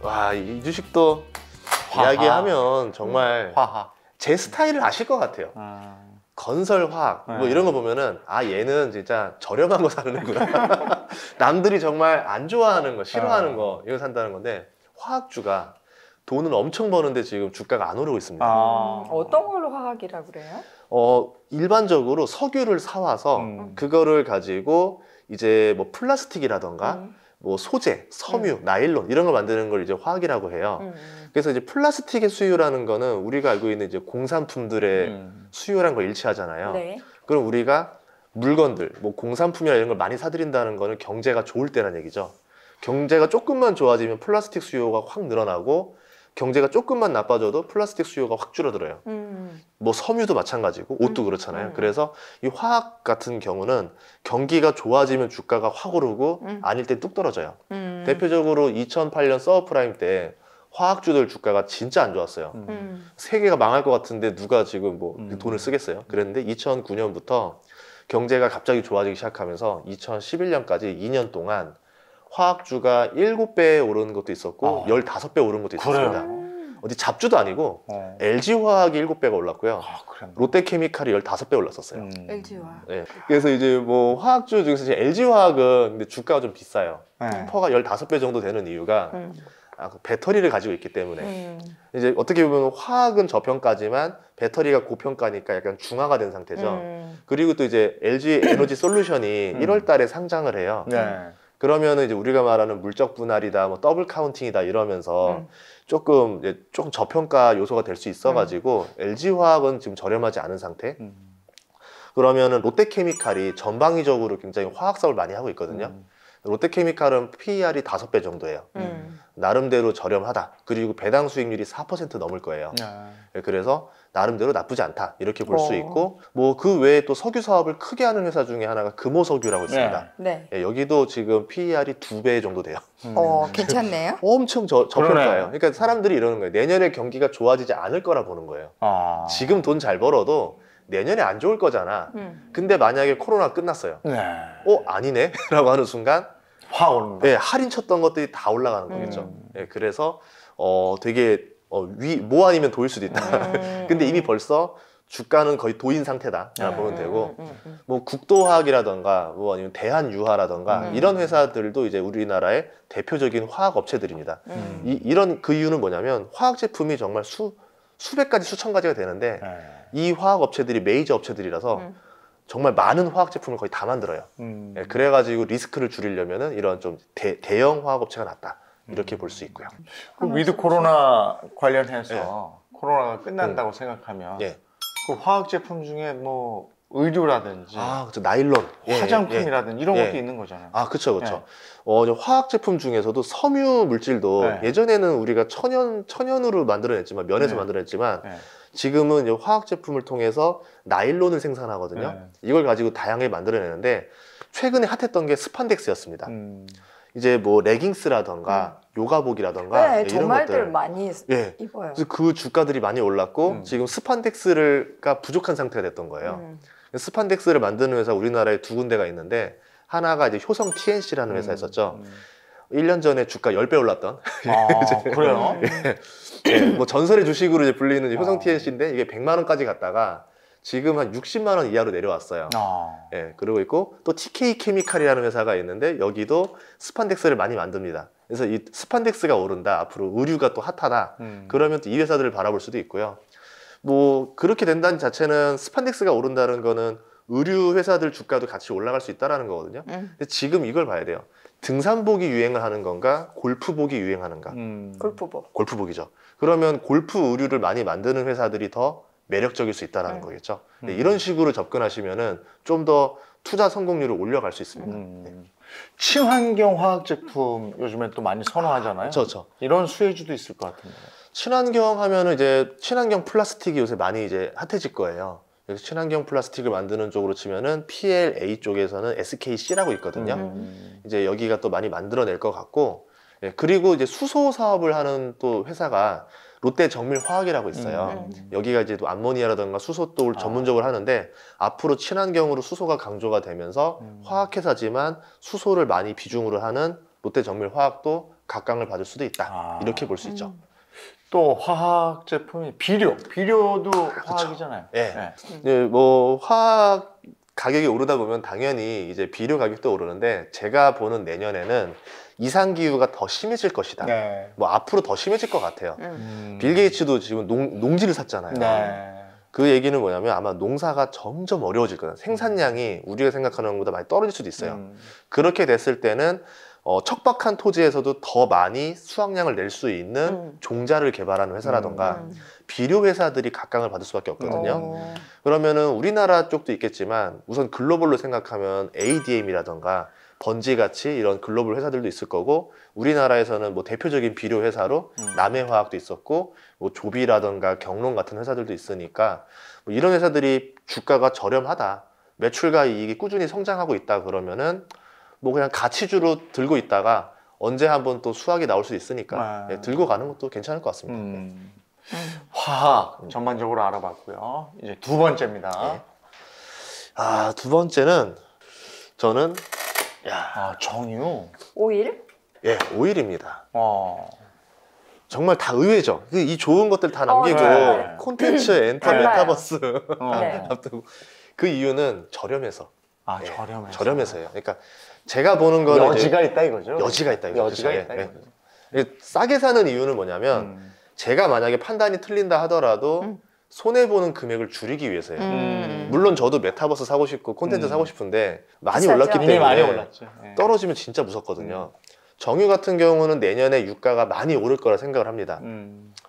와, 이 주식도 화학. 이야기하면 정말 화학. 제 스타일을 아실 것 같아요. 건설, 화학 뭐 이런 거 보면은 아, 얘는 진짜 저렴한 거 사는구나. 남들이 정말 안 좋아하는 거, 싫어하는 거 이거 산다는 건데, 화학주가 돈을 엄청 버는데 지금 주가가 안 오르고 있습니다. 어떤 걸로 화학이라고 그래요? 일반적으로 석유를 사와서 그거를 가지고 이제 뭐 플라스틱이라던가 뭐 소재, 섬유, 나일론 이런 걸 만드는 걸 이제 화학이라고 해요. 그래서 이제 플라스틱의 수요라는 거는 우리가 알고 있는 이제 공산품들의 수요라는 걸 일치하잖아요. 네. 그럼 우리가 물건들, 뭐 공산품이나 이런 걸 많이 사들인다는 거는 경제가 좋을 때란 얘기죠. 경제가 조금만 좋아지면 플라스틱 수요가 확 늘어나고, 경제가 조금만 나빠져도 플라스틱 수요가 확 줄어들어요. 뭐 섬유도 마찬가지고 옷도 그렇잖아요. 그래서 이 화학 같은 경우는 경기가 좋아지면 주가가 확 오르고 아닐 때 뚝 떨어져요. 대표적으로 2008년 서브프라임 때 화학주들 주가가 진짜 안 좋았어요. 세계가 망할 것 같은데 누가 지금 뭐 돈을 쓰겠어요? 그랬는데 2009년부터 경제가 갑자기 좋아지기 시작하면서 2011년까지 2년 동안 화학주가 7배 오르는 것도 있었고 15배 오른 것도 있었습니다. 어디 잡주도 아니고 LG화학이 7배가 올랐고요. 롯데케미칼이 15배 올랐었어요. LG화학. 네. 그래서 이제 뭐 화학주 중에서 LG화학은 근데 주가가 좀 비싸요. 퍼가 15배 정도 되는 이유가 그 배터리를 가지고 있기 때문에. 이제 어떻게 보면 화학은 저평가지만 배터리가 고평가니까 약간 중화가 된 상태죠. 그리고 또 이제 LG 에너지 솔루션이 1월 달에 상장을 해요. 그러면은 이제 우리가 말하는 물적 분할이다, 뭐 더블 카운팅이다 이러면서 조금 저평가 요소가 될 수 있어가지고 LG화학은 지금 저렴하지 않은 상태. 그러면은 롯데케미칼이 전방위적으로 굉장히 화학 사업을 많이 하고 있거든요. 롯데케미칼은 PER이 5배 정도예요. 나름대로 저렴하다. 그리고 배당 수익률이 4% 넘을 거예요. 그래서 나름대로 나쁘지 않다 이렇게 볼 수 있고, 뭐 그 외에 또 석유 사업을 크게 하는 회사 중에 하나가 금호석유라고 있습니다. 네. 예, 여기도 지금 PER이 2배 정도 돼요. 괜찮네요. 엄청 저평가예요. 그러니까 사람들이 이러는 거예요. 내년에 경기가 좋아지지 않을 거라 보는 거예요. 지금 돈 잘 벌어도 내년에 안 좋을 거잖아. 근데 만약에 코로나 끝났어요. 아니네? 라고 하는 순간 확 오른다. 네, 할인 쳤던 것들이 다 올라가는 거겠죠. 네, 그래서 되게 뭐 아니면 도일 수도 있다. 근데 이미 벌써 주가는 거의 도인 상태다 보면 되고, 뭐 국도화학이라던가 뭐 아니면 대한유화라던가 이런 회사들도 이제 우리나라의 대표적인 화학 업체들입니다. 이런 그 이유는 뭐냐면 화학 제품이 정말 수백 가지 수천 가지가 되는데 이 화학 업체들이 메이저 업체들이라서 정말 많은 화학 제품을 거의 다 만들어요. 예, 그래가지고 리스크를 줄이려면은 이런 좀 대형 화학 업체가 낫다 이렇게 볼 수 있고요. 그 위드 코로나 관련해서 코로나가 끝난다고 생각하면 그 화학 제품 중에 뭐 의류라든지 그렇죠. 나일론, 화장품이라든지 이런 것도 있는 거잖아요. 그렇죠. 화학 제품 중에서도 섬유 물질도 예전에는 우리가 천연으로 만들어냈지만, 면에서 만들어냈지만 지금은 이제 화학 제품을 통해서 나일론을 생산하거든요. 이걸 가지고 다양하게 만들어내는데 최근에 핫했던 게 스판덱스였습니다. 이제 뭐 레깅스라던가 요가복이라던가 이런 정말들 것들 많이 입어요. 그래서 그 주가들이 많이 올랐고 지금 스판덱스가 부족한 상태가 됐던 거예요. 스판덱스를 만드는 회사 우리나라에 2군데가 있는데, 하나가 이제 효성 TNC라는 회사였었죠. 1년 전에 주가 10배 올랐던. 그래요? 뭐 전설의 주식으로 이제 불리는 효성 TNC인데 이게 100만 원까지 갔다가 지금 한 60만 원 이하로 내려왔어요. 그러고 있고, 또 TK 케미칼이라는 회사가 있는데 여기도 스판덱스를 많이 만듭니다. 그래서 이 스판덱스가 오른다, 앞으로 의류가 또 핫하다, 그러면 또 이 회사들을 바라볼 수도 있고요. 뭐 그렇게 된다는 자체는 스판덱스가 오른다는 거는 의류 회사들 주가도 같이 올라갈 수 있다는 거거든요. 근데 지금 이걸 봐야 돼요. 등산복이 유행을 하는 건가, 골프복이 유행하는가? 골프복이죠. 그러면 골프 의류를 많이 만드는 회사들이 더 매력적일 수 있다는 거겠죠. 이런 식으로 접근하시면은 좀 더 투자 성공률을 올려갈 수 있습니다. 친환경 화학 제품 요즘에 또 많이 선호하잖아요. 그렇죠. 이런 수혜주도 있을 것 같은데. 친환경 하면은 이제 친환경 플라스틱이 요새 많이 이제 핫해질 거예요. 그래서 친환경 플라스틱을 만드는 쪽으로 치면은 PLA 쪽에서는 SKC라고 있거든요. 이제 여기가 또 많이 만들어낼 것 같고, 그리고 이제 수소 사업을 하는 또 회사가 롯데정밀화학이라고 있어요. 여기가 이제 또 암모니아라든가 수소도 전문적으로 하는데, 앞으로 친환경으로 수소가 강조가 되면서 화학회사지만 수소를 많이 비중으로 하는 롯데정밀화학도 각광을 받을 수도 있다. 이렇게 볼 수 있죠. 또 화학 제품이 비료도 화학이잖아요. 예. 네. 뭐 화학 가격이 오르다 보면 당연히 이제 비료 가격도 오르는데 제가 보는 내년에는 이상 기후가 더 심해질 것이다. 네. 뭐 앞으로 더 심해질 것 같아요. 빌 게이츠도 지금 농지를 샀잖아요. 네. 그 얘기는 뭐냐면 아마 농사가 점점 어려워질 거다. 생산량이 우리가 생각하는 것보다 많이 떨어질 수도 있어요. 그렇게 됐을 때는 척박한 토지에서도 더 많이 수확량을 낼 수 있는 종자를 개발하는 회사라던가 비료 회사들이 각광을 받을 수밖에 없거든요. 그러면은 우리나라 쪽도 있겠지만 우선 글로벌로 생각하면 ADM이라던가 번지같이 이런 글로벌 회사들도 있을 거고 우리나라에서는 뭐 대표적인 비료 회사로 남해화학도 있었고 뭐 조비라던가 경론 같은 회사들도 있으니까 뭐 이런 회사들이 주가가 저렴하다, 매출과 이익이 꾸준히 성장하고 있다 그러면은 뭐 그냥 가치주로 들고 있다가 언제 한번 또 수확이 나올 수 있으니까 들고 가는 것도 괜찮을 것 같습니다. 화학 전반적으로 알아봤고요. 이제 두 번째입니다. 두 번째는 저는 정유 오일? 예, 오일입니다. 정말 다 의외죠. 이 좋은 것들 다 남기고 네. 콘텐츠, 엔터, 달라요. 메타버스 네. 그 이유는 저렴해서. 저렴해서요. 그러니까 제가 보는 거는 여지가 있다 이거죠. 여지가 있다 이거죠. 여지가 있다 이거죠. 싸게 사는 이유는 뭐냐면 제가 만약에 판단이 틀린다 하더라도 손해보는 금액을 줄이기 위해서예요. 물론 저도 메타버스 사고 싶고 콘텐츠 사고 싶은데 많이 비싸죠. 올랐기 때문에 많이 올랐죠. 떨어지면 진짜 무섭거든요. 정유 같은 경우는 내년에 유가가 많이 오를 거라 생각을 합니다.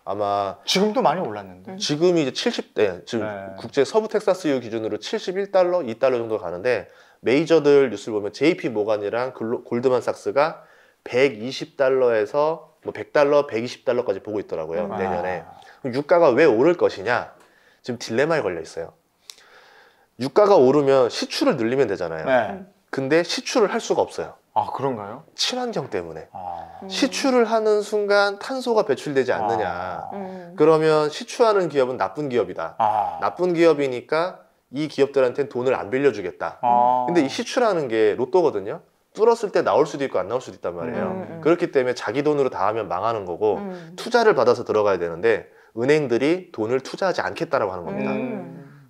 아마 지금도 많이 올랐는데 지금이 이제 70대 지금 국제 서부 텍사스유 기준으로 71달러, 2달러 정도 가는데 메이저들 뉴스를 보면 JP 모간이랑 골드만삭스가 120달러에서 뭐 100달러, 120달러까지 보고 있더라고요. 내년에. 그럼 유가가 왜 오를 것이냐? 지금 딜레마에 걸려 있어요. 유가가 오르면 시추를 늘리면 되잖아요. 근데 시추를 할 수가 없어요. 그런가요? 친환경 때문에. 시추를 하는 순간 탄소가 배출되지 않느냐. 그러면 시추하는 기업은 나쁜 기업이다. 나쁜 기업이니까 이 기업들한테는 돈을 안 빌려주겠다. 근데 이 시추라는 게 로또거든요. 뚫었을 때 나올 수도 있고 안 나올 수도 있단 말이에요. 그렇기 때문에 자기 돈으로 다 하면 망하는 거고 투자를 받아서 들어가야 되는데 은행들이 돈을 투자하지 않겠다라고 하는 겁니다.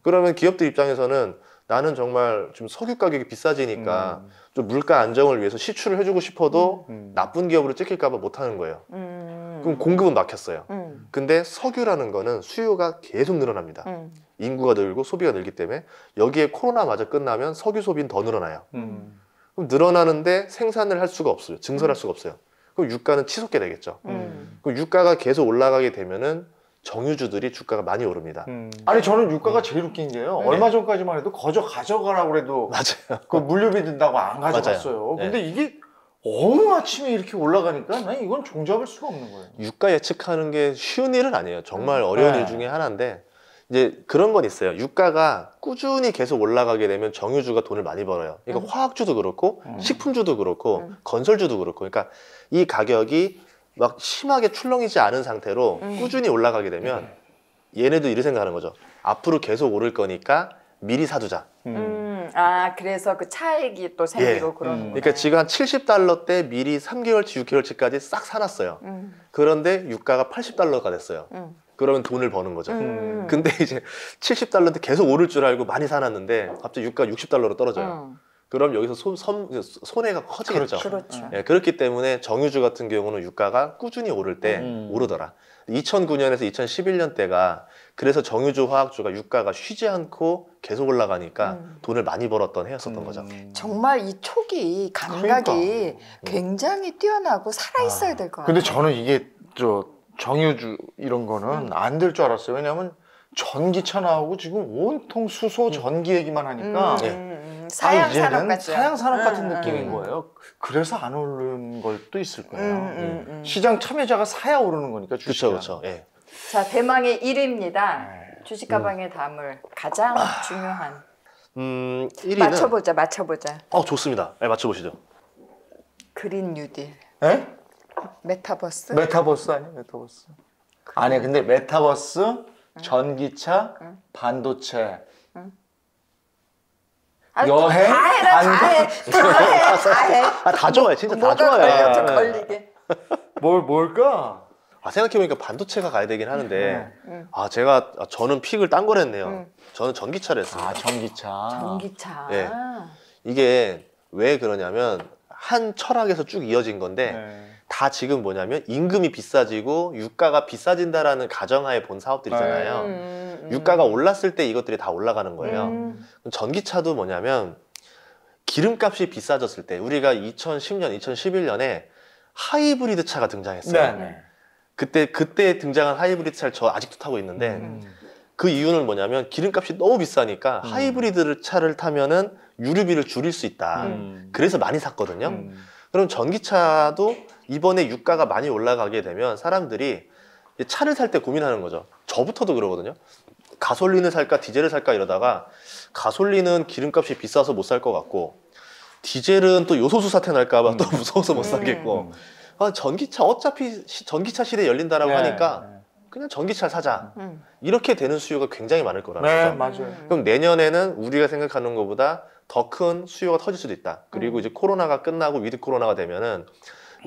그러면 기업들 입장에서는 나는 정말 지금 석유 가격이 비싸지니까 좀 물가 안정을 위해서 시추를 해주고 싶어도 나쁜 기업으로 찍힐까 봐 못하는 거예요. 그럼 공급은 막혔어요. 근데 석유라는 거는 수요가 계속 늘어납니다. 인구가 늘고 소비가 늘기 때문에 여기에 코로나마저 끝나면 석유 소비는 더 늘어나요. 그럼 늘어나는데 생산을 할 수가 없어요. 증설할 수가 없어요. 그럼 유가는 치솟게 되겠죠. 그럼 유가가 계속 올라가게 되면은 정유주들이 주가가 많이 오릅니다. 아니 저는 유가가 제일 웃긴 게요. 얼마 전까지만 해도 거저 가져가라고 그래도 맞아요. 그 물류비 든다고 안 가져갔어요. 근데 이게 어느 아침에 이렇게 올라가니까 난 이건 종잡을 수가 없는 거예요. 유가 예측하는 게 쉬운 일은 아니에요. 정말 어려운 일 중에 하나인데 이제 그런 건 있어요. 유가가 꾸준히 계속 올라가게 되면 정유주가 돈을 많이 벌어요. 그러니까 화학주도 그렇고 식품주도 그렇고 건설주도 그렇고 그러니까 이 가격이 막 심하게 출렁이지 않은 상태로 꾸준히 올라가게 되면 얘네도 이렇게 생각하는 거죠. 앞으로 계속 오를 거니까 미리 사두자. 그래서 그 차익이 또 생기고 그러는 거예요. 그러니까 지금 한 70달러 때 미리 3개월치, 6개월치까지 싹 사놨어요. 그런데 유가가 80달러가 됐어요. 그러면 돈을 버는 거죠. 근데 이제 70달러인데 계속 오를 줄 알고 많이 사놨는데 갑자기 유가가 60달러로 떨어져요. 그럼 여기서 손해가 커지겠죠. 그렇죠. 그렇기 때문에 정유주 같은 경우는 유가가 꾸준히 오를 때 오르더라. 2009년에서 2011년 때가 그래서 정유주, 화학주가 유가가 쉬지 않고 계속 올라가니까 돈을 많이 벌었던 해였었던 거죠. 정말 이 초기 감각이 굉장히 뛰어나고 살아있어야 될 것 같아요. 근데 저는 이게 정유주 이런 거는 안 될 줄 알았어요. 왜냐하면 전기차 나오고 지금 온통 수소 전기 얘기만 하니까 사양 산업 같죠. 사양 산업 같은 느낌인 거예요. 그래서 안 오르는 것도 있을 거예요. 시장 참여자가 사야 오르는 거니까 주식이. 그렇죠. 예. 자, 대망의 1위입니다. 주식 가방에 담을 가장 중요한 1위는 맞춰보자. 좋습니다. 네, 맞춰보시죠. 그린 뉴딜. 에? 메타버스? 메타버스 아니에요? 메타버스. 아니 근데 메타버스, 전기차, 반도체, 여행, 다 해. 다 좋아요. 진짜 다 좋아요. 걸리게. 뭘까? 생각해보니까 반도체가 가야 되긴 하는데 네. 저는 픽을 딴 걸 했네요. 저는 전기차를 했습니다. 전기차. 전기차. 네. 이게 왜 그러냐면 한 철학에서 쭉 이어진 건데 네. 다 지금 뭐냐면 임금이 비싸지고 유가가 비싸진다라는 가정하에 본 사업들이잖아요. 유가가 올랐을 때 이것들이 다 올라가는 거예요. 전기차도 뭐냐면 기름값이 비싸졌을 때 우리가 2010년, 2011년에 하이브리드 차가 등장했어요. 네. 그때 등장한 하이브리드 차를 저 아직도 타고 있는데 그 이유는 뭐냐면 기름값이 너무 비싸니까 하이브리드 차를 타면은 유류비를 줄일 수 있다. 그래서 많이 샀거든요. 그럼 전기차도 이번에 유가가 많이 올라가게 되면 사람들이 차를 살 때 고민하는 거죠. 저부터도 그러거든요. 가솔린을 살까 디젤을 살까 이러다가 가솔린은 기름값이 비싸서 못 살 것 같고 디젤은 또 요소수 사태 날까 봐 또 무서워서 못 사겠고 전기차 어차피 전기차 시대 열린다라고 하니까 그냥 전기차를 사자. 이렇게 되는 수요가 굉장히 많을 거라는 거죠. 맞아요. 그럼 내년에는 우리가 생각하는 것보다 더 큰 수요가 터질 수도 있다. 그리고 이제 코로나가 끝나고 위드 코로나가 되면은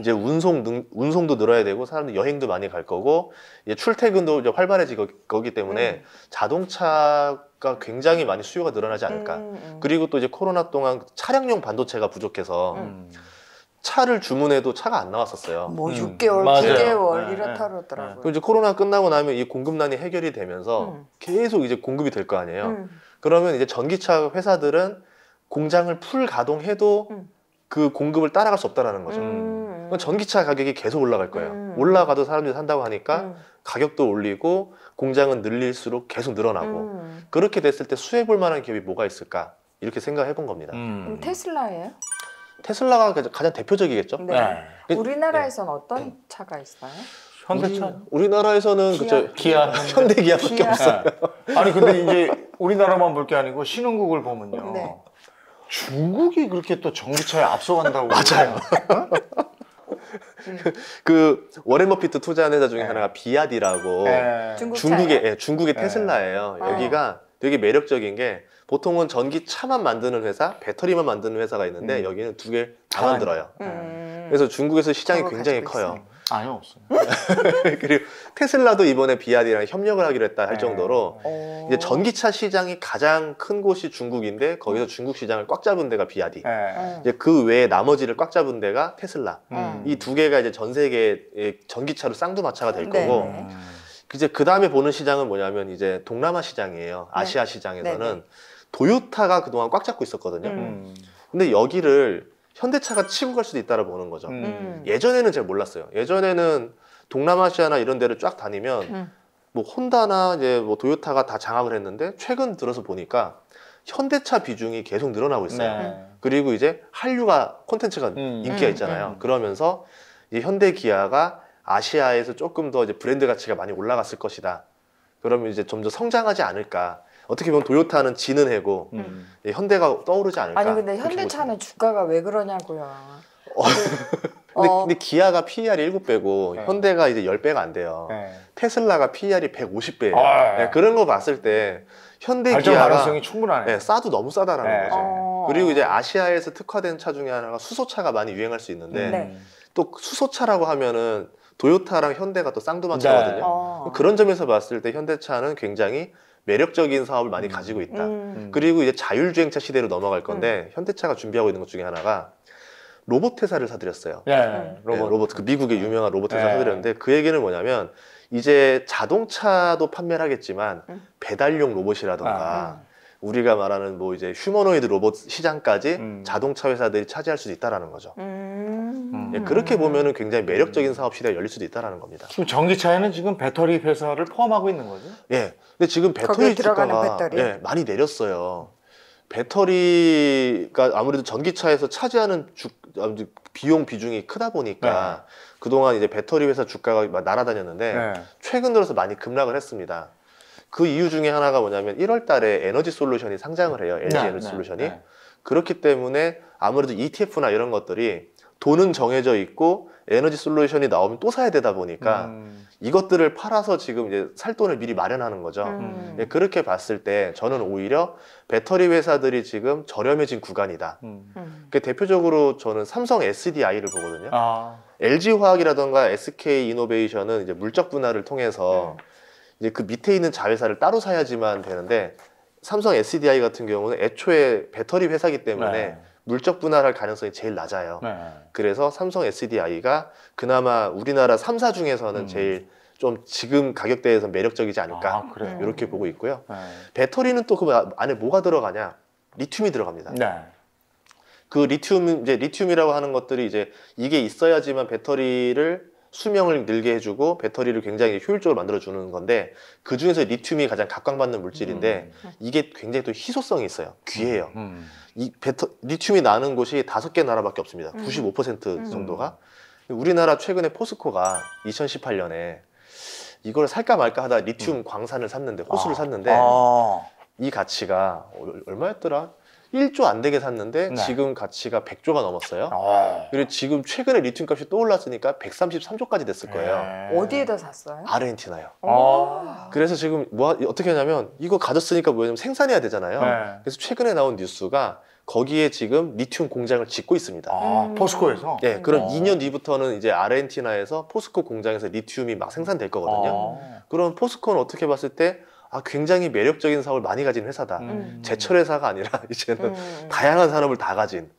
이제 운송도 늘어야 되고 사람들 여행도 많이 갈 거고 이제 출퇴근도 이제 활발해질 거기 때문에 자동차가 굉장히 많이 수요가 늘어나지 않을까. 그리고 또 이제 코로나 동안 차량용 반도체가 부족해서 차를 주문해도 차가 안 나왔었어요. 뭐 6개월, 맞아요. 9개월 네, 이렇다 네. 그러더라고요. 그럼 이제 코로나 끝나고 나면 이 공급난이 해결이 되면서 계속 이제 공급이 될 거 아니에요. 그러면 이제 전기차 회사들은 공장을 풀 가동해도 그 공급을 따라갈 수 없다라는 거죠. 그럼 전기차 가격이 계속 올라갈 거예요. 올라가도 사람들이 산다고 하니까 가격도 올리고 공장은 늘릴수록 계속 늘어나고 그렇게 됐을 때 수혜 볼 만한 기업이 뭐가 있을까 이렇게 생각해 본 겁니다. 그럼 테슬라예요? 테슬라가 가장 대표적이겠죠. 네. 그- 우리나라에서는 어떤 차가 있어요? 현대차. 우리나라에서는 기아. 현대 기아밖에 기아. 없어요. 아니 근데 이제 우리나라만 볼 게 아니고 신흥국을 보면요. 네. 중국이 그렇게 또 전기차에 앞서간다고. 맞아요. 그 워렌 버피트 투자한 회사 중에 하나가 비아디라고 중국 중국의 테슬라예요. 여기가 되게 매력적인 게 보통은 전기차만 만드는 회사, 배터리만 만드는 회사가 있는데 여기는 두 개 다 만들어요. 그래서 중국에서 시장이 저거 굉장히 가지고 커요. 있어요. 아니요, 없어요. 그리고 테슬라도 이번에 비아디랑 협력을 하기로 했다 할 정도로 오. 이제 전기차 시장이 가장 큰 곳이 중국인데 거기서 중국 시장을 꽉 잡은 데가 비아디. 이제 그 외에 나머지를 꽉 잡은 데가 테슬라. 이 두 개가 이제 전 세계의 전기차로 쌍두마차가 될 네. 거고. 이제 그 다음에 보는 시장은 뭐냐면 이제 동남아 시장이에요. 아시아 시장에서는 네, 네. 도요타가 그동안 꽉 잡고 있었거든요. 근데 여기를 현대차가 치고 갈 수도 있다고 보는 거죠. 예전에는 잘 몰랐어요. 예전에는 동남아시아나 이런 데를 쫙 다니면 뭐 혼다나 이제 뭐 도요타가 다 장악을 했는데 최근 들어서 보니까 현대차 비중이 계속 늘어나고 있어요. 네. 그리고 이제 한류가 콘텐츠가 인기가 있잖아요. 그러면서 이 현대 기아가 아시아에서 조금 더 이제 브랜드 가치가 많이 올라갔을 것이다. 그러면 이제 좀 더 성장하지 않을까. 어떻게 보면 도요타는 지는 해고 현대가 떠오르지 않을까. 아니 근데 그렇게 현대차는 주가가 왜 그러냐고요. 근데 기아가 PER이 7배고 현대가 이제 10배가 안 돼요. 테슬라가 PER이 150배예요. 그런 거 봤을 때 현대 발전 기아가 가능성이 충분하네. 싸도 너무 싸다라는 거죠. 그리고 이제 아시아에서 특화된 차 중에 하나가 수소차가 많이 유행할 수 있는데 또 수소차라고 하면은 도요타랑 현대가 또 쌍두마차거든요. 그런 점에서 봤을 때 현대차는 굉장히 매력적인 사업을 많이 가지고 있다. 그리고 이제 자율주행차 시대로 넘어갈 건데 현대차가 준비하고 있는 것 중에 하나가 로봇 회사를 사들였어요. 로봇 그 미국의 유명한 로봇 회사 사들였는데 그 얘기는 뭐냐면 이제 자동차도 판매를 하겠지만 배달용 로봇이라던가 우리가 말하는 뭐 이제 휴머노이드 로봇 시장까지 자동차 회사들이 차지할 수도 있다라는 거죠. 그렇게 보면은 굉장히 매력적인 사업 시대가 열릴 수도 있다라는 겁니다. 지금 전기차에는 지금 배터리 회사를 포함하고 있는 거죠? 예. 근데 지금 배터리 거기에 들어가는 주가가 배터리? 많이 내렸어요. 배터리가 아무래도 전기차에서 차지하는 비용 비중이 크다 보니까 그동안 이제 배터리 회사 주가가 막 날아다녔는데 최근 들어서 많이 급락을 했습니다. 그 이유 중에 하나가 뭐냐면 1월 달에 에너지 솔루션이 상장을 해요. LG 에너지 솔루션이. 그렇기 때문에 아무래도 ETF나 이런 것들이 돈은 정해져 있고 에너지 솔루션이 나오면 또 사야 되다 보니까 이것들을 팔아서 지금 이제 살 돈을 미리 마련하는 거죠. 그렇게 봤을 때 저는 오히려 배터리 회사들이 지금 저렴해진 구간이다. 대표적으로 저는 삼성 SDI를 보거든요. LG화학이라던가 SK이노베이션은 이제 물적 분할을 통해서 이제 그 밑에 있는 자회사를 따로 사야지만 되는데 삼성 SDI 같은 경우는 애초에 배터리 회사이기 때문에 물적 분할할 가능성이 제일 낮아요. 그래서 삼성 SDI가 그나마 우리나라 3사 중에서는 제일 좀 지금 가격대에서 매력적이지 않을까 이렇게 보고 있고요. 배터리는 또 그 안에 뭐가 들어가냐? 리튬이 들어갑니다. 그 리튬이라고 하는 것들이 이제 이게 있어야지만 배터리를 수명을 늘게 해주고 배터리를 굉장히 효율적으로 만들어주는 건데 그 중에서 리튬이 가장 각광받는 물질인데 이게 굉장히 또 희소성이 있어요. 귀해요. 리튬이 나는 곳이 5개 나라밖에 없습니다. 95% 정도가. 우리나라 최근에 포스코가 2018년에 이걸 살까 말까 하다 리튬 광산을 샀는데 호수를 샀는데 이 가치가 얼마였더라? 1조 안 되게 샀는데 지금 가치가 100조가 넘었어요. 그리고 지금 최근에 리튬 값이 또 올랐으니까 133조까지 됐을 거예요. 어디에다 샀어요? 아르헨티나요. 그래서 지금 어떻게 하냐면 이거 가졌으니까 뭐냐면 생산해야 되잖아요. 그래서 최근에 나온 뉴스가 거기에 지금 리튬 공장을 짓고 있습니다. 포스코에서? 네, 그럼 2년 뒤부터는 이제 아르헨티나에서 포스코 공장에서 리튬이 막 생산될 거거든요. 그럼 포스코는 어떻게 봤을 때 굉장히 매력적인 사업을 많이 가진 회사다. 제철 회사가 아니라 이제는 다양한 산업을 다 가진.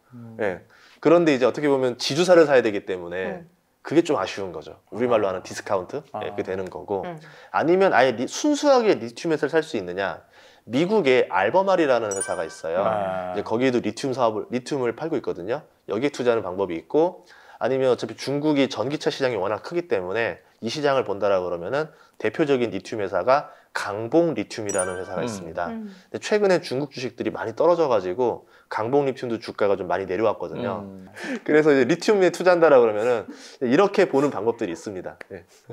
그런데 이제 어떻게 보면 지주사를 사야 되기 때문에 그게 좀 아쉬운 거죠. 우리말로 하는 디스카운트 그게 되는 거고. 아니면 아예 순수하게 리튬에서 살 수 있느냐. 미국의 알버말이라는 회사가 있어요. 이제 거기에도 리튬을 팔고 있거든요. 여기에 투자하는 방법이 있고, 아니면 어차피 중국이 전기차 시장이 워낙 크기 때문에 이 시장을 본다라고 그러면은 대표적인 리튬 회사가 강봉 리튬이라는 회사가 있습니다. 근데 최근에 중국 주식들이 많이 떨어져가지고 강봉 리튬도 주가가 좀 많이 내려왔거든요. 그래서 이제 리튬에 투자한다라고 그러면은 이렇게 보는 방법들이 있습니다.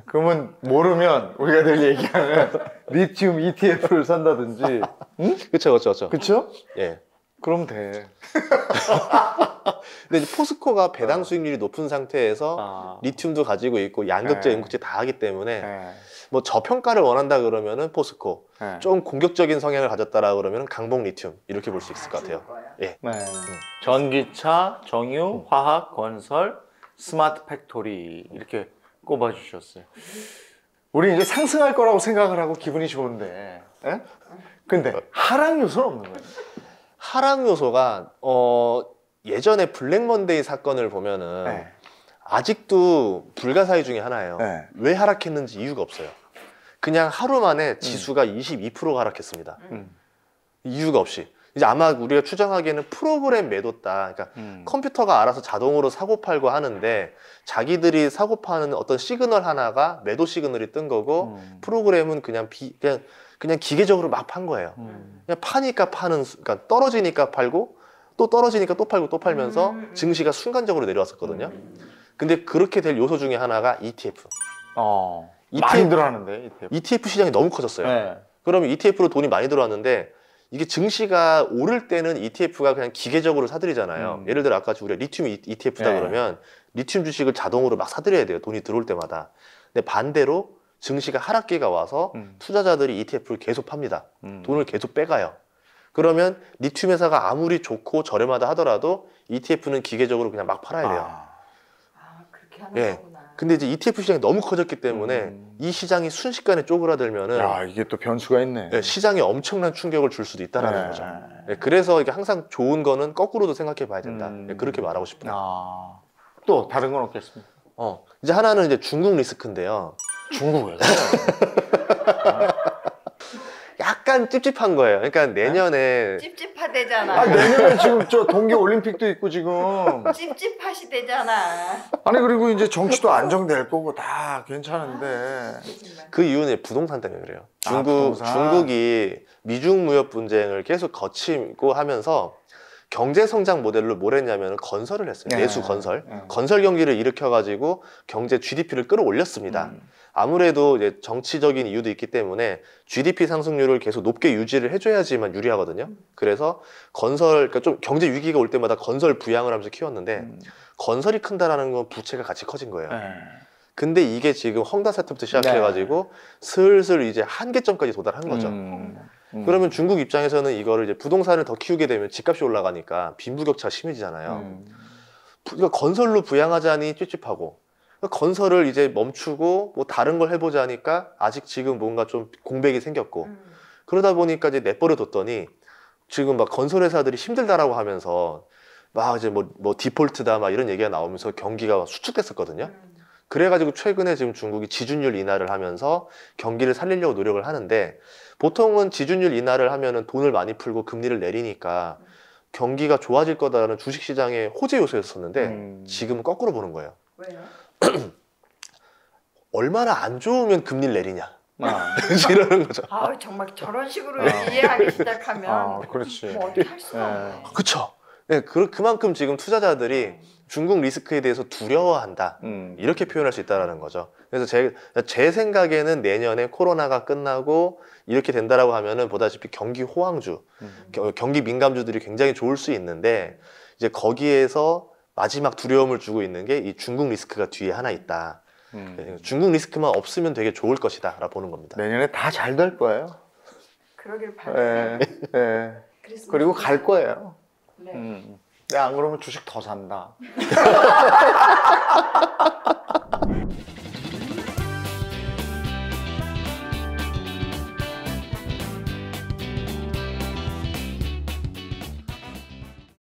그러면 모르면 우리가 늘 얘기하는 리튬 ETF를 산다든지. 그렇죠. 그렇죠? 예. 그럼 돼. 근데 이제 포스코가 배당 수익률이 높은 상태에서 리튬도 가지고 있고 양극재, 음극재 다 하기 때문에 뭐 저평가를 원한다 그러면은 포스코, 좀 공격적인 성향을 가졌다라 그러면은 강봉 리튬 이렇게 볼 수 있을 것 같아요. 예. 전기차, 정유, 화학, 건설, 스마트 팩토리 이렇게 꼽아주셨어요. 우리 이제 상승할 거라고 생각을 하고 기분이 좋은데, 근데 하락 요소는 없는 거예요. 하락 요소가 예전에 블랙 먼데이 사건을 보면은 아직도 불가사의 중에 하나예요. 왜 하락했는지 이유가 없어요. 그냥 하루 만에 지수가 22%가 하락했습니다. 이유가 없이. 이제 아마 우리가 추정하기에는 프로그램 매도다. 그러니까 컴퓨터가 알아서 자동으로 사고 팔고 하는데 자기들이 사고 파는 어떤 시그널 하나가 매도 시그널이 뜬 거고 프로그램은 그냥 기계적으로 막 판 거예요. 그냥 파니까 그러니까 떨어지니까 팔고 또 떨어지니까 또 팔고 또 팔면서 증시가 순간적으로 내려왔었거든요. 근데 그렇게 될 요소 중에 하나가 ETF. 많이 들어가는데 ETF 시장이 너무 커졌어요. 그러면 ETF로 돈이 많이 들어왔는데 이게 증시가 오를 때는 ETF가 그냥 기계적으로 사들이잖아요. 예를 들어 아까 우리가 리튬 ETF다 그러면 리튬 주식을 자동으로 막 사들여야 돼요. 돈이 들어올 때마다. 근데 반대로 증시가 하락기가 와서 투자자들이 ETF를 계속 팝니다. 돈을 계속 빼가요. 그러면 리튬 회사가 아무리 좋고 저렴하다 하더라도 ETF는 기계적으로 그냥 막 팔아야 돼요. 그렇게 하는 거구나. 근데 이제 ETF 시장이 너무 커졌기 때문에 이 시장이 순식간에 쪼그라들면은 이게 또 변수가 있네. 시장에 엄청난 충격을 줄 수도 있다는 거죠. 그래서 이게 항상 좋은 거는 거꾸로도 생각해 봐야 된다. 그렇게 말하고 싶어요. 또 다른 건 없겠습니까? 이제 하나는 이제 중국 리스크인데요. 중국에서? 약간 찝찝한 거예요. 그러니까 내년에 찝찝하대잖아. 내년에 지금 저 동계 올림픽도 있고 지금 찝찝하시대잖아. 아니 그리고 이제 정치도 안정될 거고 다 괜찮은데 그 이유는 부동산 때문에 그래요. 부동산. 중국이 미중 무역 분쟁을 계속 거치고 하면서 경제 성장 모델로 뭘 했냐면 건설을 했어요. 내수 건설. 건설 경기를 일으켜 가지고 경제 GDP를 끌어올렸습니다. 아무래도 이제 정치적인 이유도 있기 때문에 GDP 상승률을 계속 높게 유지를 해줘야지만 유리하거든요. 그래서 그러니까 좀 경제 위기가 올 때마다 건설 부양을 하면서 키웠는데 건설이 큰다라는 건 부채가 같이 커진 거예요. 근데 이게 지금 헝다 사태부터 시작해가지고 슬슬 이제 한계점까지 도달한 거죠. 그러면 중국 입장에서는 이거를 이제 부동산을 더 키우게 되면 집값이 올라가니까 빈부격차가 심해지잖아요. 그러니까 건설로 부양하자니 찝찝하고 건설을 이제 멈추고 뭐 다른 걸 해보자 하니까 아직 지금 뭔가 좀 공백이 생겼고 그러다 보니까 이제 내버려 뒀더니 지금 막 건설회사들이 힘들다라고 하면서 막 이제 뭐 디폴트다 막 이런 얘기가 나오면서 경기가 수축됐었거든요. 그래가지고 최근에 지금 중국이 지준율 인하를 하면서 경기를 살리려고 노력을 하는데 보통은 지준율 인하를 하면은 돈을 많이 풀고 금리를 내리니까 경기가 좋아질 거다라는 주식시장의 호재 요소였었는데 지금은 거꾸로 보는 거예요. 왜요? 얼마나 안 좋으면 금리를 내리냐. 아, 이러는 거죠. 아 정말 저런 식으로 이해하기 시작하면 그렇지. 뭐 어떻게 할 수가 없네. 그쵸. 네, 그만큼 지금 투자자들이 중국 리스크에 대해서 두려워한다. 이렇게 표현할 수 있다는 거죠. 그래서 제 생각에는 내년에 코로나가 끝나고 이렇게 된다라고 하면은 보다시피 경기 호황주, 경기 민감주들이 굉장히 좋을 수 있는데 이제 거기에서 마지막 두려움을 주고 있는 게 이 중국 리스크가 뒤에 하나 있다. 중국 리스크만 없으면 되게 좋을 것이다 라고 보는 겁니다. 내년에 다 잘 될 거예요. 그러길 바라요. 예. 그리고 갈 거예요. 네. 근데 안 그러면 주식 더 산다.